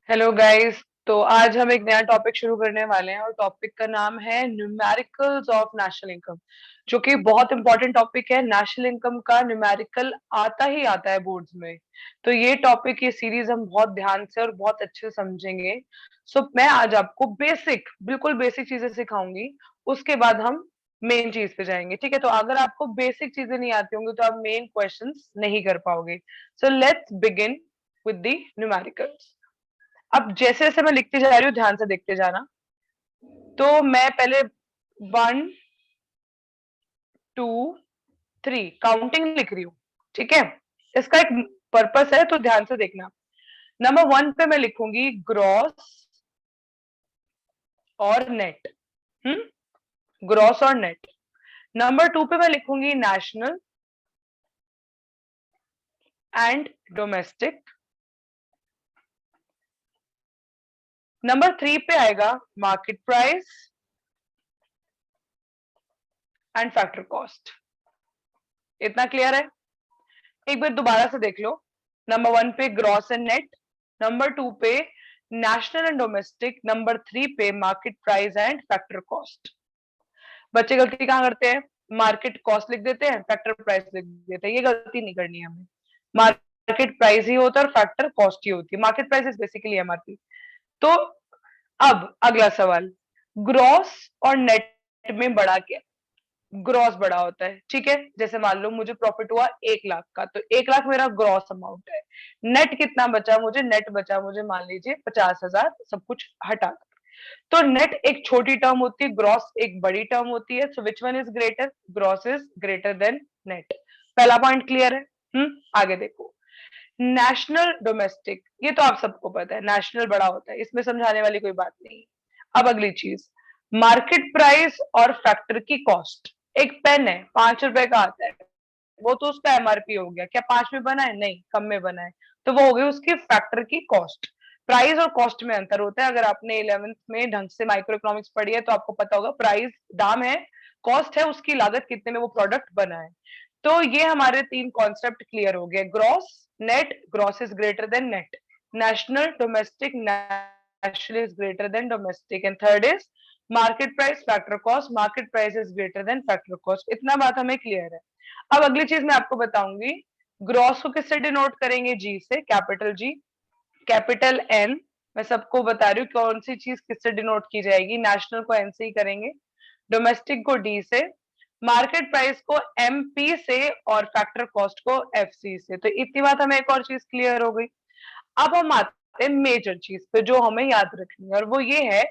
Hello guys. तो आज हम एक नया टॉपिक शुरू करने वाले हैं और टॉपिक का नाम है न्यूमेरिकल्स ऑफ नेशनल इनकम, जो कि बहुत इंपॉर्टेंट टॉपिक है। नेशनल इनकम का न्यूमेरिकल आता ही आता है बोर्ड्स में। तो ये टॉपिक, ये सीरीज हम बहुत ध्यान से और बहुत अच्छे से समझेंगे। मैं आज आपको बेसिक, बिल्कुल बेसिक चीजें सिखाऊंगी। उसके बाद हम मेन चीज पे जाएंगे, ठीक है। तो अगर आपको बेसिक चीजें नहीं आती होंगी तो आप मेन क्वेश्चंस नहीं कर पाओगे। So let's begin with the numericals. अब जैसे जैसे मैं लिखती जा रही हूँ, ध्यान से देखते जाना। तो मैं पहले 1 2 3 काउंटिंग लिख रही हूँ, ठीक है। इसका एक पर्पस है, तो ध्यान से देखना। नंबर 1 पे मैं लिखूंगी ग्रॉस और नेट। ग्रॉस और नेट। नंबर 2 पे मैं लिखूंगी नेशनल एंड डोमेस्टिक। नंबर 3 पे आएगा market price and factor cost. इतना क्लियर है? एक बार दोबारा से देख लो। नंबर 1 पे ग्रॉस एंड नेट, नंबर 2 पे नेशनल एंड डोमेस्टिक, नंबर 3 पे market price and factor cost. बच्चे गलती कहां करते हैं? मार्केट कॉस्ट लिख देते हैं, फैक्टर प्राइस लिख देते हैं। ये गलती नहीं करनी है हमें। मार्केट प्राइस ही होता है और फैक्टर कॉस्ट ही होती है। Market price is basically MRP. तो अब अगला सवाल, ग्रॉस और नेट में बड़ा क्या? ग्रॉस बड़ा होता है, ठीक है। जैसे मान लो मुझे प्रॉफिट हुआ 1 लाख का, तो 1 लाख मेरा ग्रॉस अमाउंट है। नेट कितना बचा मुझे? नेट बचा मुझे मान लीजिए 50,000, सब कुछ हटा। तो नेट एक छोटी टर्म होती है, ग्रॉस एक बड़ी टर्म होती है। So which one is greater? Gross is greater than net. पहला पॉइंट क्लियर है। आगे देखो, नेशनल डोमेस्टिक, ये तो आप सबको पता है, नेशनल बड़ा होता है, इसमें समझाने वाली कोई बात नहीं। अब अगली चीज, मार्केट प्राइस और फैक्टर की कॉस्ट। एक पेन है, 5 रुपए का आता है, वो तो उसका एमआरपी हो गया। क्या 5 में बना है? नहीं, कम में बना है। तो वो हो गई उसकी फैक्टर की कॉस्ट। प्राइस और कॉस्ट में अंतर होता है। अगर आपने 11th में ढंग से माइक्रो इकोनॉमिक्स पढ़ी है तो आपको पता होगा, प्राइस दाम है, कॉस्ट है उसकी लागत, कितने में वो प्रोडक्ट बना है। तो ये हमारे 3 कॉन्सेप्ट क्लियर हो गए। Gross, net, gross is greater than net. National, domestic, national is greater then domestic. And third is market price, factor cost, market price is greater then factor cost. इतना बात हमें क्लियर है। अब अगली चीज मैं आपको बताऊंगी, ग्रॉस को किससे डिनोट करेंगे? जी से, कैपिटल जी, कैपिटल एन। मैं सबको बता रही हूँ कौन सी चीज किससे डिनोट की जाएगी। नेशनल को एन से ही करेंगे, डोमेस्टिक को डी से, मार्केट प्राइस को एम पी से, और फैक्टर कॉस्ट को एफ सी से। तो इतनी बात हमें एक और चीज क्लियर हो गई। अब हम आते हैं मेजर चीज पे जो हमें याद रखनी है, और वो ये है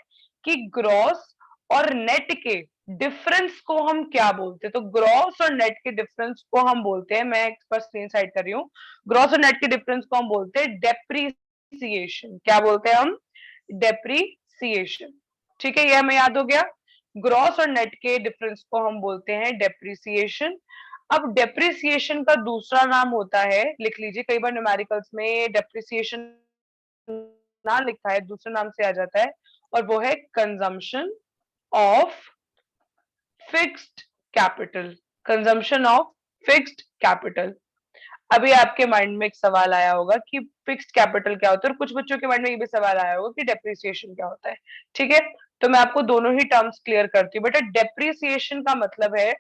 कि ग्रॉस और नेट के डिफरेंस को हम क्या बोलते हैं। तो ग्रॉस और नेट के डिफरेंस को हम बोलते हैं, मैं एक बार स्क्रीन साइड कर रही हूँ, ग्रॉस और नेट के डिफरेंस को हम बोलते हैं डेप्रीसिएशन। क्या बोलते हैं हम? डेप्रीसिएशन। ठीक है, ये हमें याद हो गया। ग्रॉस और नेट के डिफरेंस को हम बोलते हैं डेप्रीसिएशन। अब डेप्रिसिएशन का दूसरा नाम होता है, लिख लीजिए, कई बार न्यूमेरिकल्स में डेप्रिसिएशन ना लिखा है, दूसरे नाम से आ जाता है, और वो है consumption of fixed capital. Consumption of fixed capital. अभी आपके माइंड में एक सवाल आया होगा कि फिक्स्ड कैपिटल क्या होता है, और कुछ बच्चों के माइंड में ये भी सवाल आया होगा कि डेप्रिसिएशन क्या होता है। ठीक है, तो मैं आपको दोनों ही टर्म्स क्लियर करती हूँ। बेटा, डेप्रिसिएशन का मतलब है,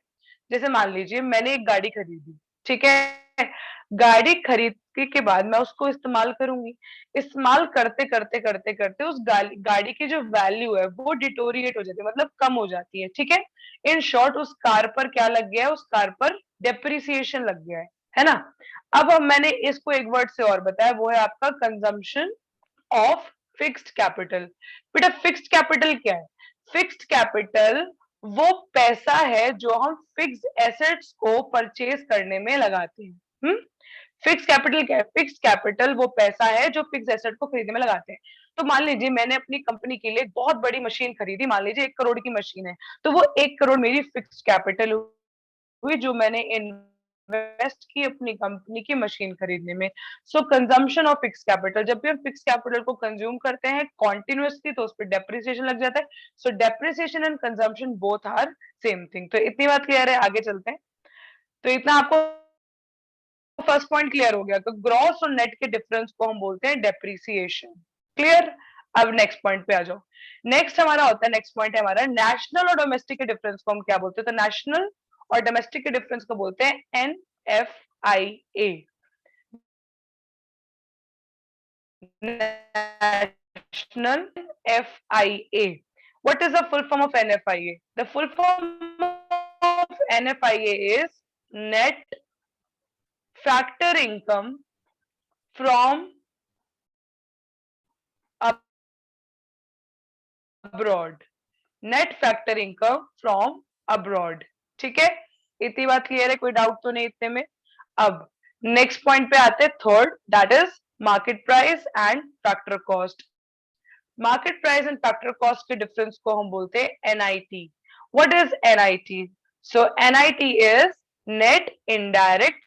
जैसे मान लीजिए मैंने एक गाड़ी खरीदी, ठीक है। गाड़ी खरीदने के बाद मैं उसको इस्तेमाल करूंगी। इस्तेमाल करते करते करते करते उस गाड़ी की जो वैल्यू है वो डिटोरिएट हो जाती है, मतलब कम हो जाती है, ठीक है। इन शॉर्ट, उस कार पर क्या लग गया है? उस कार पर डेप्रिसिएशन लग गया है ना। अब हम मैंने इसको एक वर्ड से और बताया, वो है आपका कंजम्पशन ऑफ फिक्स्ड कैपिटल। बेटा, फिक्स्ड कैपिटल क्या है? फिक्स्ड कैपिटल वो पैसा है जो हम फिक्स्ड एसेट्स को परचेज करने में लगाते हैं। फिक्स कैपिटल क्या है? फिक्स कैपिटल वो पैसा है जो फिक्स एसेट को खरीदने में लगाते हैं। तो मान लीजिए मैंने अपनी कंपनी के लिए एक बहुत बड़ी मशीन खरीदी, मान लीजिए 1 करोड़ की मशीन है, तो वो 1 करोड़ मेरी फिक्स कैपिटल हुई जो मैंने इन्वेस्ट की अपनी कंपनी की मशीन खरीदने में। सो कंजम्पशन ऑफ फिक्स कैपिटल, जब भी हम फिक्स कैपिटल को कंज्यूम करते हैं कॉन्टिन्यूसली तो उस पर डेप्रिसिएशन लग जाता है। So depreciation and consumption both are same thing. तो इतनी बात क्लियर है, आगे चलते हैं। तो इतना आपको फर्स्ट पॉइंट क्लियर हो गया। तो ग्रॉस और नेट के डिफरेंस को हम बोलते हैं डेप्रिसिएशन। क्लियर। अब नेक्स्ट पॉइंट पे आ जाओ। नेक्स्ट हमारा होता है, नेक्स्ट पॉइंट है हमारा नेशनल और डोमेस्टिक के डिफरेंस को हम क्या बोलते हैं? तो नेशनल और डोमेस्टिक के डिफरेंस को बोलते हैं NFIA, National FIA. What is the full form of NFIA? The full form of NFIA is Net Factor Income from Abroad. Net Factor Income from Abroad. ठीक है, इतनी बात क्लियर है? कोई डाउट तो नहीं इतने में? अब नेक्स्ट पॉइंट पे आते हैं, third, that is market price and factor cost. Market price and factor cost के डिफरेंस को हम बोलते हैं NIT। What is NIT? So NIT is net indirect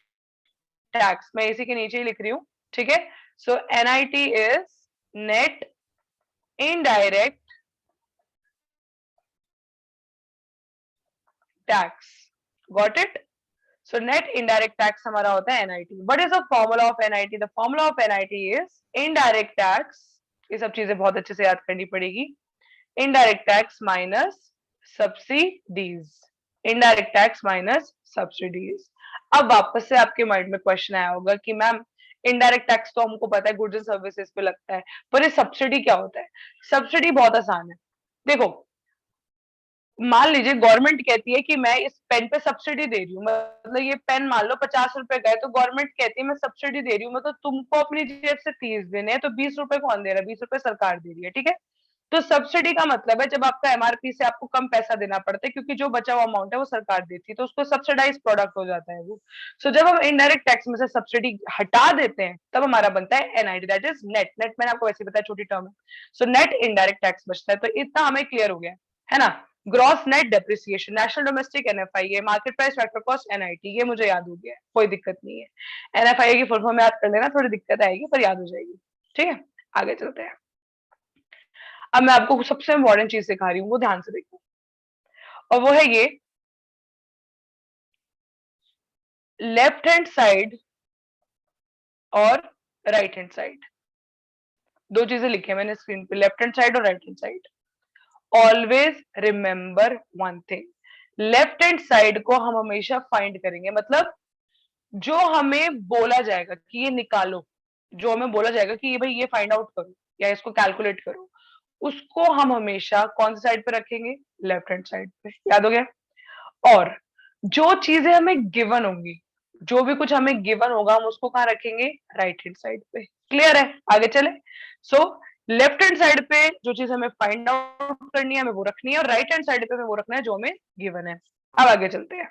tax. मैं इसी के नीचे ही लिख रही हूं, ठीक है। सो NIT is net indirect tax. Got it? So net indirect tax हमारा होता है NIT। What is the formula of NIT? The formula of NIT is indirect tax, ये सब चीजें बहुत अच्छे से याद करनी पड़ेगी, indirect tax minus subsidies, indirect tax minus subsidies. अब वापस से आपके माइंड में क्वेश्चन आया होगा कि मैम इनडायरेक्ट टैक्स तो हमको पता है गुड्स एंड सर्विसेज पे लगता है, पर ये सब्सिडी क्या होता है? सब्सिडी बहुत आसान है। देखो, मान लीजिए गवर्नमेंट कहती है कि मैं इस पेन पे सब्सिडी दे रही हूँ, मतलब ये पेन मान लो 50 रुपए का है, तो गवर्नमेंट कहती है मैं सब्सिडी दे रही हूँ, मतलब तुमको अपनी जेब से 30 देने हैं, तो 20 रुपए कौन दे रहा है? 20 रुपए सरकार दे रही है, ठीक है। तो सब्सिडी का मतलब है जब आपका MRP से आपको कम पैसा देना पड़ता है, क्योंकि जो बचा हुआ अमाउंट है वो सरकार देती है, तो उसको सब्सिडाइज प्रोडक्ट हो जाता है वो। सो जब हम इनडायरेक्ट टैक्स में से सब्सिडी हटा देते हैं तब हमारा बनता है NIT, that is net. Net मैंने आपको वैसे बताया, छोटी टर्म है। सो नेट इनडायरेक्ट टैक्स बचता है, तो इतना हमें क्लियर हो गया है ना। Gross net depreciation, national domestic NFIA, market price factor cost NIT, ये मुझे याद हो गया है, कोई दिक्कत नहीं है। NFIA की फुल फॉर्म याद कर लेना, थोड़ी दिक्कत आएगी पर याद हो जाएगी, ठीक है। आगे चलते हैं। अब मैं आपको सबसे इंपॉर्टेंट चीज सिखा रही हूँ, वो ध्यान से देखो, और वो है ये लेफ्ट हैंड साइड और राइट हैंड साइड। दो चीजें लिखी है मैंने स्क्रीन पे, लेफ्ट हैंड साइड और right hand side. Always remember one thing, left hand side को हम हमेशा फाइंड करेंगे, मतलब जो हमें बोला जाएगा कि ये निकालो, जो हमें बोला जाएगा कि ये भाई ये फाइंड आउट करो या इसको कैलकुलेट करो, उसको हम हमेशा कौन सी साइड पे रखेंगे? लेफ्ट हैंड साइड पे। याद हो गया? और जो चीजें हमें गिवन होंगी, जो भी कुछ हमें गिवन होगा, हम उसको कहाँ रखेंगे? राइट हैंड साइड पे। क्लियर है? आगे चले। सो लेफ्ट हैंड साइड पे जो चीज हमें फाइंड आउट करनी है हमें वो रखनी है, और राइट हैंड साइड पे हमें वो रखना है जो हमें गिवन है। अब आगे चलते हैं।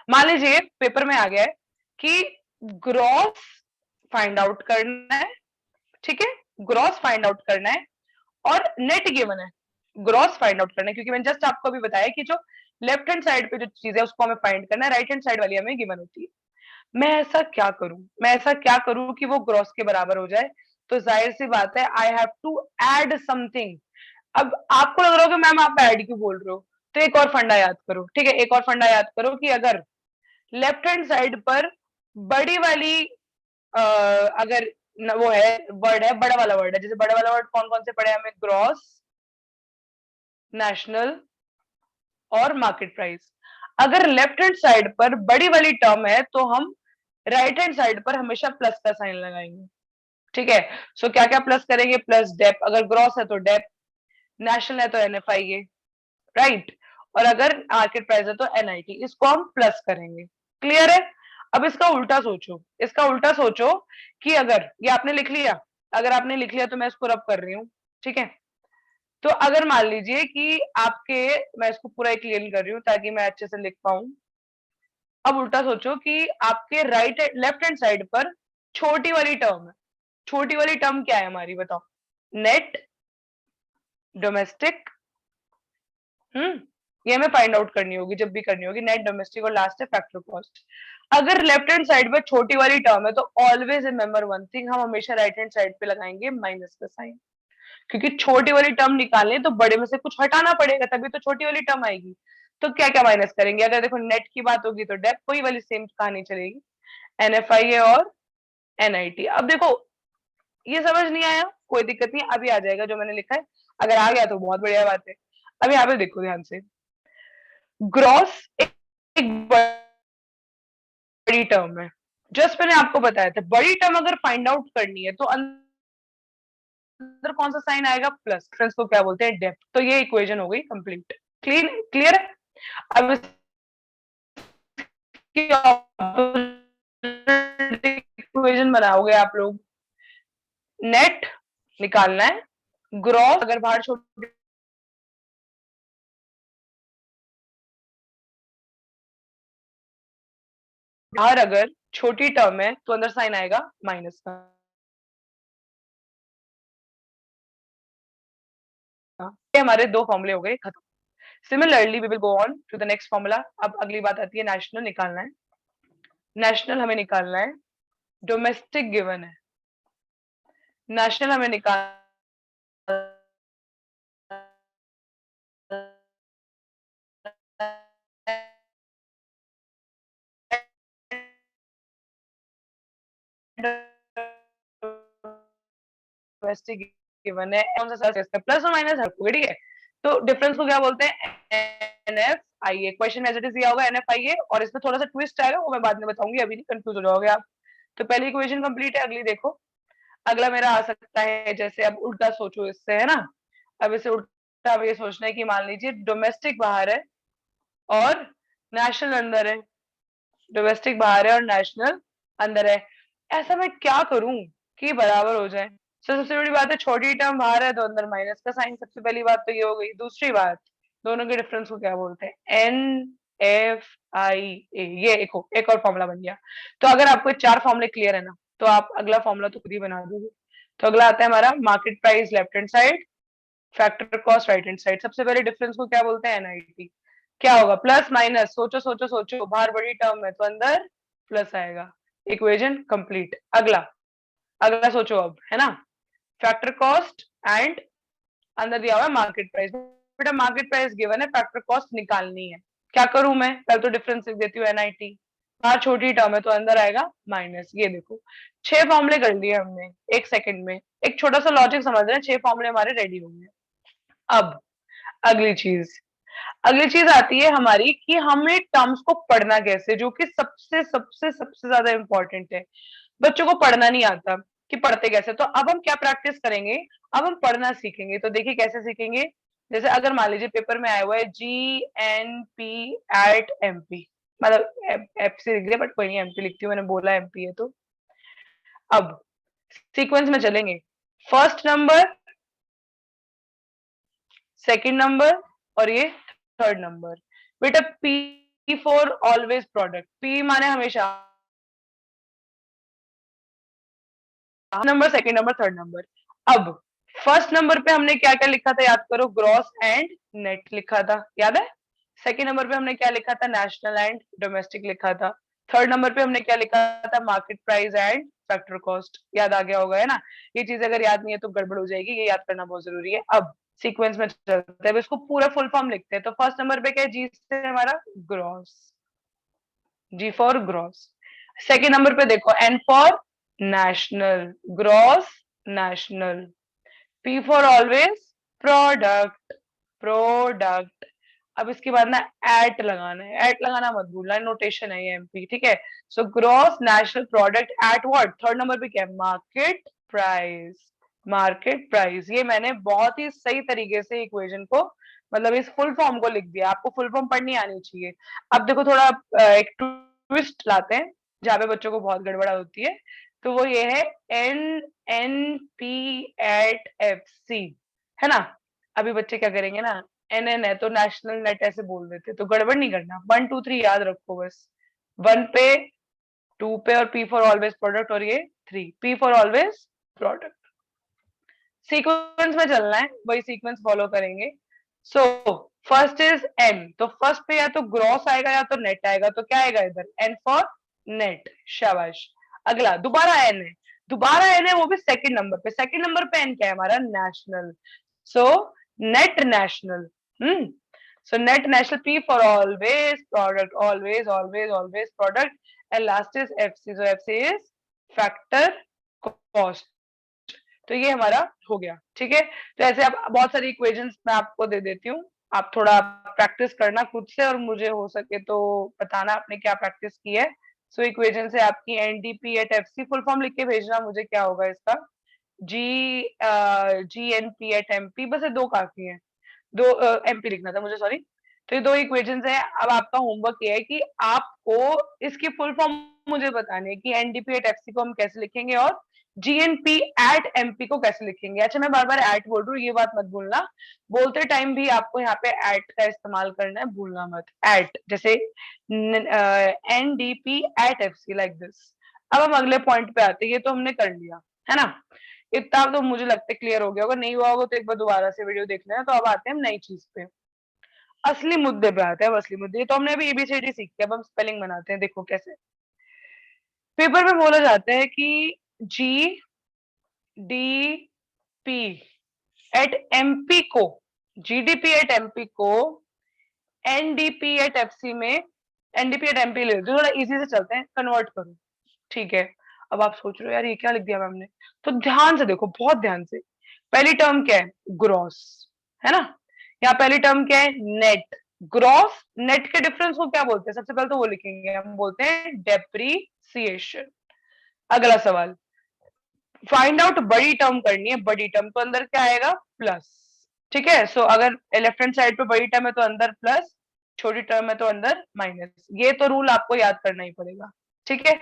मान लीजिए पेपर में आ गया है कि ग्रॉस फाइंड आउट करना है, ठीक है, ग्रॉस फाइंड आउट करना है और नेट गिवन है। ग्रॉस फाइंड आउट करना है क्योंकि मैंने जस्ट आपको अभी बताया कि जो लेफ्ट हैंड साइड पे जो चीज है उसको हमें फाइंड करना है, राइट हैंड साइड वाली हमें गिवन होती है। मैं ऐसा क्या करूं, मैं ऐसा क्या करूं कि वो ग्रॉस के बराबर हो जाए? तो जाहिर सी बात है, I have to add something. अब आपको लग रहा होगा मैम आप ऐड क्यों बोल रहे हो, तो एक और फंडा याद करो, ठीक है। एक और फंडा याद करो कि अगर लेफ्ट हैंड साइड पर बड़ी वाली अगर वो है, वर्ड है, बड़ा वाला वर्ड है, जैसे बड़ा वाला वर्ड कौन कौन से पड़े हमें? ग्रॉस, नेशनल और मार्केट प्राइस। अगर लेफ्ट हैंड साइड पर बड़ी वाली टर्म है तो हम राइट हैंड साइड पर हमेशा प्लस का साइन लगाएंगे, ठीक है। सो क्या क्या प्लस करेंगे? प्लस डेप, अगर ग्रॉस है तो डेप, नेशनल है तो NFIA, राइट, और अगर मार्केट प्राइस है तो NIT, इसको हम प्लस करेंगे। क्लियर है? अब इसका उल्टा सोचो, इसका उल्टा सोचो कि अगर ये आपने लिख लिया, अगर आपने लिख लिया तो मैं इसको रब कर रही हूँ, ठीक है। तो अगर मान लीजिए कि आपके, मैं इसको पूरा क्लियर कर रही हूँ ताकि मैं अच्छे से लिख पाऊं। अब उल्टा सोचो कि आपके राइट लेफ्ट हैंड साइड पर छोटी वाली टर्म है। छोटी वाली टर्म क्या है हमारी? बताओ। Net domestic. ये हमें फाइंड आउट करनी होगी जब भी करनी होगी, नेट डोमेस्टिक और लास्ट है फैक्टर कॉस्ट। अगर लेफ्ट हैंड साइड पे छोटी वाली टर्म है तो ऑलवेज रिमेंबर वन थिंग, हम हमेशा राइट हैंड साइड पे लगाएंगे माइनस का साइन, क्योंकि छोटी वाली टर्म निकालने तो बड़े में से कुछ हटाना पड़ेगा तभी तो छोटी वाली टर्म आएगी। तो क्या क्या माइनस करेंगे? अगर देखो नेट की बात होगी तो डेप, कोई वाली सेम कहानी चलेगी, NFIA और NIT। अब देखो ये समझ नहीं आया कोई दिक्कत नहीं, अभी आ जाएगा जो मैंने लिखा है, अगर आ गया तो बहुत बढ़िया बात है। अब यहाँ पे देखो ध्यान से, ग्रॉस एक बड़ी टर्म है, जस्ट मैंने आपको बताया था बड़ी टर्म अगर फाइंड आउट करनी है तो अंदर कौन सा साइन आएगा, प्लस। डिफरेंस को क्या बोलते हैं, डेप्थ। तो ये इक्वेशन हो गई कंप्लीट। क्लीन क्लियर है। अब इक्वेशन बनाओगे आप लोग, नेट निकालना है, ग्रॉस अगर बाहर छोड़ बाहर अगर छोटी टर्म है तो अंदर साइन आएगा माइनस का। ये हमारे दो फॉर्मूले हो गए खत्म। Similarly we will go on to the next formula. अब अगली बात आती है नेशनल निकालना है। नेशनल हमें निकालना है, डोमेस्टिक गिवन है, नेशनल हमें निकालना डोमेस्टिक गिवन है, कौन सा इसका प्लस और माइनस रखोगे, ठीक है। तो डिफरेंस को क्या बोलते हैं, NFIA। Question as it is दिया होगा NFIA, और इसमें थोड़ा सा ट्विस्ट आएगा वो मैं बाद में बताऊंगी, अभी नहीं कंफ्यूज हो जाओगे आप। तो पहली इक्वेशन कंप्लीट है, अगली देखो। अगला मेरा आ सकता है, जैसे अब उल्टा सोचो इससे, है ना। अब इसे उल्टा अब ये सोचना है कि मान लीजिए डोमेस्टिक बाहर है और नेशनल अंदर है, डोमेस्टिक बाहर है और नेशनल अंदर है। ऐसा मैं क्या करूं कि बराबर हो जाए। सबसे बड़ी बात है छोटी टर्म बाहर है तो अंदर माइनस का साइन, सबसे पहली बात तो ये हो गई। दूसरी बात, दोनों के डिफरेंस को क्या बोलते हैं, NFIA। ये एक और फॉर्मूला बन गया। तो अगर आपको चार फॉर्मूले क्लियर है ना, तो आप अगला फॉर्मूला तो खुद ही बना दोगे। तो अगला आता है हमारा market price left hand side, factor cost right hand side. सबसे पहले डिफरेंस को क्या बोलते हैं, NIT। क्या होगा, प्लस माइनस, सोचो सोचो सोचो, बाहर बड़ी टर्म है तो अंदर प्लस आएगा। Equation complete. अगला अगला सोचो अब, है ना। फैक्टर कॉस्ट एंड अंदर दिया हुआ है मार्केट प्राइस। बेटा मार्केट प्राइस गिवन है, फैक्टर कॉस्ट निकालनी है। क्या करूं मैं, पहले तो डिफरेंस लिख देती हूँ, NIT। बाहर छोटी टर्म है तो अंदर आएगा माइनस। ये देखो 6 फॉर्मूले कर लिए हमने एक सेकंड में। एक छोटा सा लॉजिक समझ रहे हैं, 6 फॉर्मूले हमारे रेडी हो गए। अब अगली चीज अगली चीज आती है हमारी कि हमें टर्म्स को पढ़ना कैसे, जो कि सबसे सबसे सबसे ज्यादा इंपॉर्टेंट है। बच्चों को पढ़ना नहीं आता कि पढ़ते कैसे। तो अब हम क्या प्रैक्टिस करेंगे, अब हम पढ़ना सीखेंगे। तो देखिए कैसे सीखेंगे। जैसे अगर मान लीजिए पेपर में आया हुआ है GNP@MP, मतलब FC लिख दिया, बट कोई नहीं MP लिखती हूँ, मैंने बोला MP है तो। अब सीक्वेंस में चलेंगे, फर्स्ट नंबर, सेकंड नंबर और ये थर्ड नंबर। बेटा P for always product, P माने हमेशा number, second number, third number. अब फर्स्ट नंबर पे हमने क्या क्या लिखा था, याद करो, ग्रॉस एंड नेट लिखा था, याद है। सेकंड नंबर पे हमने क्या लिखा था, नेशनल एंड डोमेस्टिक लिखा था। थर्ड नंबर पे हमने क्या लिखा था, market price and factor cost. याद आ गया होगा, है ना। ये चीज अगर याद नहीं है तो गड़बड़ हो जाएगी, ये याद करना बहुत जरूरी है। अब सीक्वेंस में चलते हैं, इसको पूरा फुल फॉर्म लिखते हैं। तो फर्स्ट नंबर पे क्या है, जी से हमारा gross, G for gross. Second number पे देखो N for national, gross national. P for always product, product. अब इसके बाद ना एट लगाना है, एट लगाना मत भूलना, नोटेशन है ये MP, ठीक है। So gross national product at what, third number पे क्या है, मार्केट प्राइस, मार्केट प्राइस। ये मैंने बहुत ही सही तरीके से इक्वेशन को, मतलब इस फुल फॉर्म को लिख दिया। आपको फुल फॉर्म पढ़नी आनी चाहिए। अब देखो थोड़ा एक ट्विस्ट लाते हैं जहाँ पे बच्चों को बहुत गड़बड़ा होती है। तो वो ये है NNP@FC, है ना। अभी बच्चे क्या करेंगे ना, NN है तो नेशनल नेट ऐसे बोल देते, तो गड़बड़ नहीं करना, 1 2 3 याद रखो बस। 1 पे, 2 पे और P फॉर ऑलवेज प्रोडक्ट, और ये 3 P for always product. Sequence में चलना है, वही सीक्वेंस फॉलो करेंगे। सो फर्स्ट इज N, तो फर्स्ट पे या तो ग्रॉस आएगा या तो नेट आएगा। तो क्या आएगा इधर, N फॉर नेट, शाबाश। अगला दोबारा N है, दोबारा N है, वो भी सेकंड नंबर पे। सेकंड नंबर पे N क्या है हमारा, national. So net national, so net national, P for always product, always always always product, and last is FC, so FC is factor cost. तो ये हमारा हो गया, ठीक है। तो ऐसे अब बहुत सारी इक्वेशंस मैं आपको दे देती हूँ, आप थोड़ा प्रैक्टिस करना खुद से, और मुझे हो सके तो बताना आपने क्या प्रैक्टिस की है। सो इक्वेशन से आपकी NDP at FC, full form लिख के भेजना मुझे, क्या होगा इसका, जीएनपी एट एमपी, बस ये दो काफी है, दो एमपी लिखना था मुझे, सॉरी। तो ये दो इक्वेशंस है। अब आपका होमवर्क ये है कि आपको इसकी फुल फॉर्म मुझे बतानी है कि एनडीपी एट एफसी को हम कैसे लिखेंगे और जीएनपी एट एमपी को कैसे लिखेंगे। अच्छा, मैं बार बार एट बोल रही हूँ, ये बात मत भूलना, बोलते टाइम भी आपको यहाँ पे एट का इस्तेमाल करना है, भूलना मत। एट जैसे NDP at FC, like this. अब हम अगले पॉइंट पे आते हैं, ये तो हमने कर लिया है ना, इतना तो मुझे लगता है क्लियर हो गया होगा, नहीं हुआ होगा तो एक बार दोबारा से वीडियो देख लेना। तो अब आते हैं हम नई चीज पे, असली मुद्दे पे आते हैं। अब असली मुद्दे, तो हमने अभी एबीसीडी सीखी, अब हम स्पेलिंग बनाते हैं। देखो कैसे पेपर में बोला जाता है कि G D P at MP को, जीडीपी एट एमपी को एनडीपी एट एफसी में, एनडीपी एट एमपी ले लो, थोड़ा इजी से चलते हैं, कन्वर्ट करो, ठीक है। अब आप सोच रहे हो यार ये क्या लिख दिया मैम ने, तो ध्यान से देखो, बहुत ध्यान से। पहली टर्म क्या है, ग्रॉस, है ना। यहाँ पहली टर्म क्या है, नेट। ग्रॉस नेट के डिफरेंस को क्या बोलते हैं, सबसे पहले तो वो लिखेंगे, हम बोलते हैं डेप्रीसिएशन। अगला सवाल, फाइंड आउट बड़ी टर्म करनी है, बड़ी टर्म तो अंदर क्या आएगा, प्लस, ठीक है। सो अगर लेफ्ट हैंड साइड पे बड़ी टर्म है तो अंदर प्लस, छोटी टर्म है तो अंदर माइनस, ये तो रूल आपको याद करना ही पड़ेगा, ठीक है।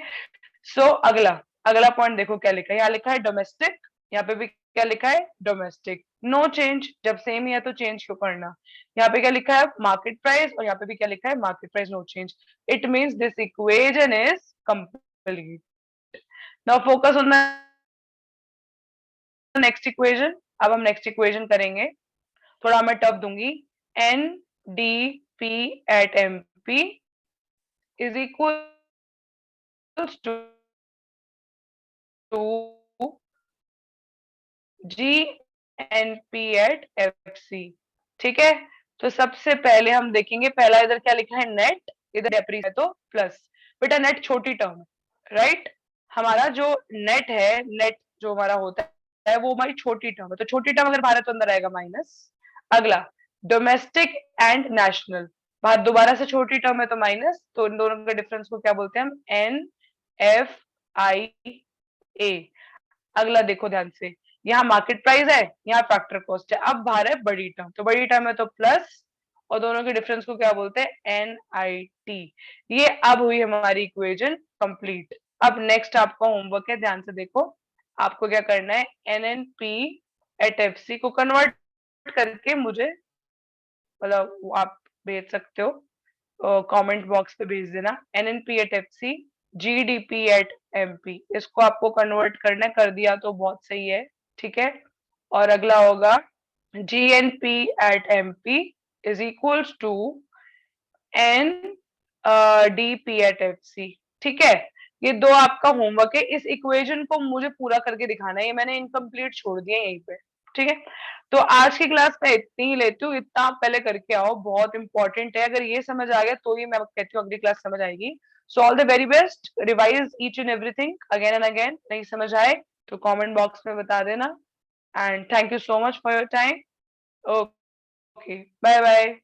सो अगला अगला पॉइंट देखो क्या लिखा है, यहाँ लिखा है डोमेस्टिक, यहाँ पे भी क्या लिखा है, डोमेस्टिक, नो चेंज, जब सेम ही है तो चेंज क्यों करना। यहाँ पे क्या लिखा है, मार्केट प्राइस, और यहाँ पे भी क्या लिखा है, market price, no change. It means this equation is complete. Now focus on the next equation. अब हम नेक्स्ट इक्वेशन करेंगे, थोड़ा मैं टफ दूंगी। N D P at M P is equal to G N P at F C, ठीक है। तो सबसे पहले हम देखेंगे, पहला इधर क्या लिखा है, नेट, इधर डेप्री है तो प्लस। बेटा नेट छोटी टर्म है, राइट। हमारा जो नेट है, नेट जो हमारा होता है वो हमारी छोटी टर्म है, तो छोटी टर्म अगर बाहर है तो अंदर आएगा माइनस। अगला डोमेस्टिक एंड नेशनल, बाहर दोबारा से छोटी टर्म है तो माइनस, तो इन दोनों के डिफरेंस को क्या बोलते हैं हम, एन एफ आई ए। अगला देखो ध्यान से, यहाँ मार्केट प्राइस है, यहाँ फैक्टर कॉस्ट है, अब बाहर है बड़ी टर्म, तो बड़ी टर्म है तो प्लस, और दोनों के डिफरेंस को क्या बोलते हैं, एन आई टी। ये अब हुई हमारी इक्वेशन कंप्लीट। अब नेक्स्ट आपका होमवर्क है, ध्यान से देखो, आपको क्या करना है, N N P at F C को कन्वर्ट करके मुझे, मतलब आप भेज सकते हो, कमेंट बॉक्स पे भेज देना, N N P at F C GDP at MP, इसको आपको कन्वर्ट करना है, कर दिया तो बहुत सही है, ठीक है। और अगला होगा GNP at MP is equals to N D P at F C, ठीक है। ये दो आपका होमवर्क है, इस इक्वेशन को मुझे पूरा करके दिखाना है, ये मैंने इनकम्प्लीट छोड़ दिया यहीं पे, ठीक है। तो आज की क्लास में इतनी ही लेती हूँ, इतना आप पहले करके आओ, बहुत इंपॉर्टेंट है, अगर ये समझ आ गया तो ही मैं कहती हूँ अगली क्लास समझ आएगी। So all the very best, revise each and everything again and again, नहीं समझ आए तो कमेंट बॉक्स में बता देना। And thank you so much for your time. Okay, bye bye.